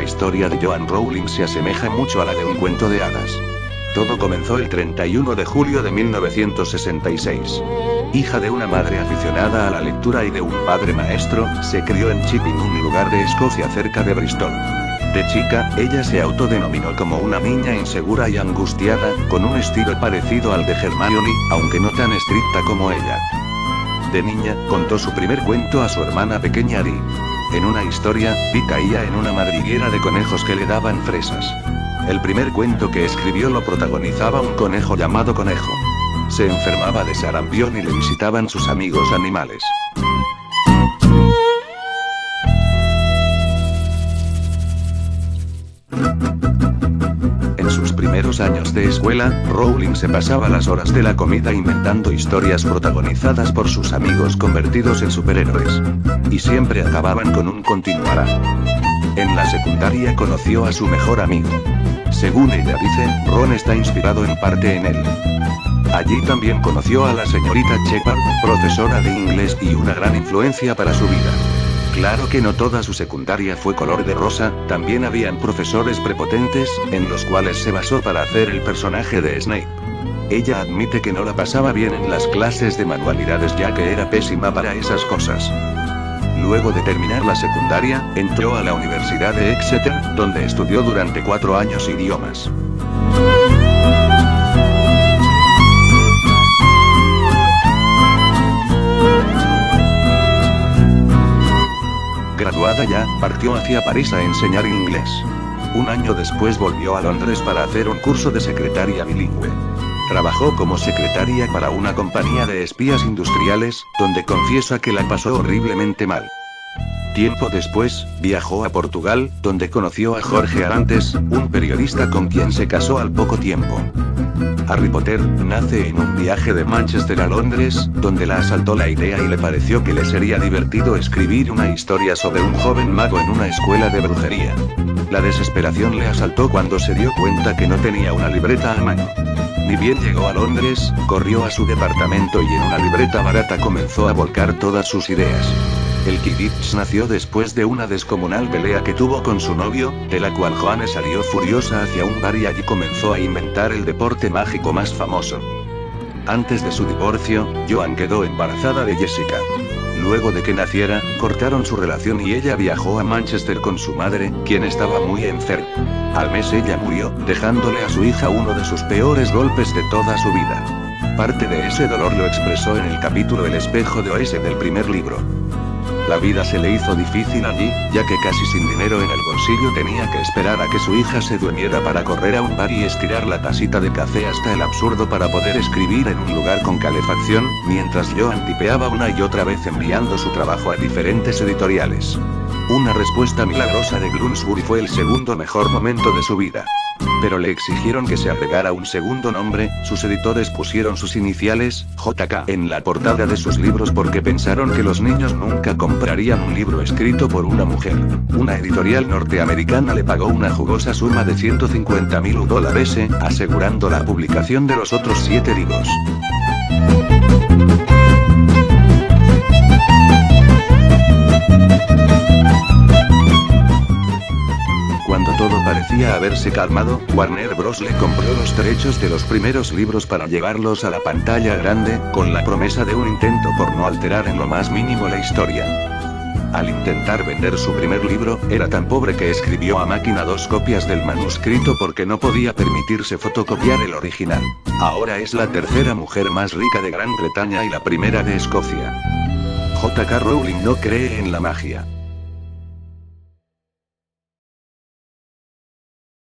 historia de Joanne Rowling se asemeja mucho a la de un cuento de hadas. Todo comenzó el 31 de julio de 1966. Hija de una madre aficionada a la lectura y de un padre maestro, se crió en Chipping, un lugar de Escocia cerca de Bristol. De chica, ella se autodenominó como una niña insegura y angustiada, con un estilo parecido al de Hermione, aunque no tan estricta como ella. De niña, contó su primer cuento a su hermana pequeña Dee. En una historia, Dee caía en una madriguera de conejos que le daban fresas. El primer cuento que escribió lo protagonizaba un conejo llamado Conejo. Se enfermaba de sarampión y le visitaban sus amigos animales. En sus primeros años de escuela, Rowling se pasaba las horas de la comida inventando historias protagonizadas por sus amigos convertidos en superhéroes. Y siempre acababan con un continuará. En la secundaria conoció a su mejor amigo. Según ella dice, Ron está inspirado en parte en él. Allí también conoció a la señorita Shepard, profesora de inglés y una gran influencia para su vida. Claro que no toda su secundaria fue color de rosa, también habían profesores prepotentes, en los cuales se basó para hacer el personaje de Snape. Ella admite que no la pasaba bien en las clases de manualidades ya que era pésima para esas cosas. Luego de terminar la secundaria, entró a la Universidad de Exeter, donde estudió durante 4 años idiomas. Graduada ya, partió hacia París a enseñar inglés. Un año después volvió a Londres para hacer un curso de secretaria bilingüe. Trabajó como secretaria para una compañía de espías industriales, donde confiesa que la pasó horriblemente mal. Tiempo después, viajó a Portugal, donde conoció a Jorge Arantes, un periodista con quien se casó al poco tiempo. Harry Potter nace en un viaje de Manchester a Londres, donde la asaltó la idea y le pareció que le sería divertido escribir una historia sobre un joven mago en una escuela de brujería. La desesperación le asaltó cuando se dio cuenta que no tenía una libreta a mano. Ni bien llegó a Londres, corrió a su departamento y en una libreta barata comenzó a volcar todas sus ideas. El Quidditch nació después de una descomunal pelea que tuvo con su novio, de la cual Joanne salió furiosa hacia un bar y allí comenzó a inventar el deporte mágico más famoso. Antes de su divorcio, Joanne quedó embarazada de Jessica. Luego de que naciera, cortaron su relación y ella viajó a Manchester con su madre, quien estaba muy enferma. Al mes ella murió, dejándole a su hija uno de sus peores golpes de toda su vida. Parte de ese dolor lo expresó en el capítulo El espejo de Oise del primer libro. La vida se le hizo difícil allí, ya que casi sin dinero en el bolsillo tenía que esperar a que su hija se durmiera para correr a un bar y estirar la tacita de café hasta el absurdo para poder escribir en un lugar con calefacción, mientras Joanne tipeaba una y otra vez enviando su trabajo a diferentes editoriales. Una respuesta milagrosa de Bloomsbury fue el segundo mejor momento de su vida. Pero le exigieron que se agregara un segundo nombre, sus editores pusieron sus iniciales, JK, en la portada de sus libros porque pensaron que los niños nunca comprarían un libro escrito por una mujer. Una editorial norteamericana le pagó una jugosa suma de $150,000, asegurando la publicación de los otros 7 libros. Cuando todo parecía haberse calmado, Warner Bros. Le compró los derechos de los primeros libros para llevarlos a la pantalla grande, con la promesa de un intento por no alterar en lo más mínimo la historia. Al intentar vender su primer libro, era tan pobre que escribió a máquina 2 copias del manuscrito porque no podía permitirse fotocopiar el original. Ahora es la tercera mujer más rica de Gran Bretaña y la primera de Escocia. J.K. Rowling no cree en la magia.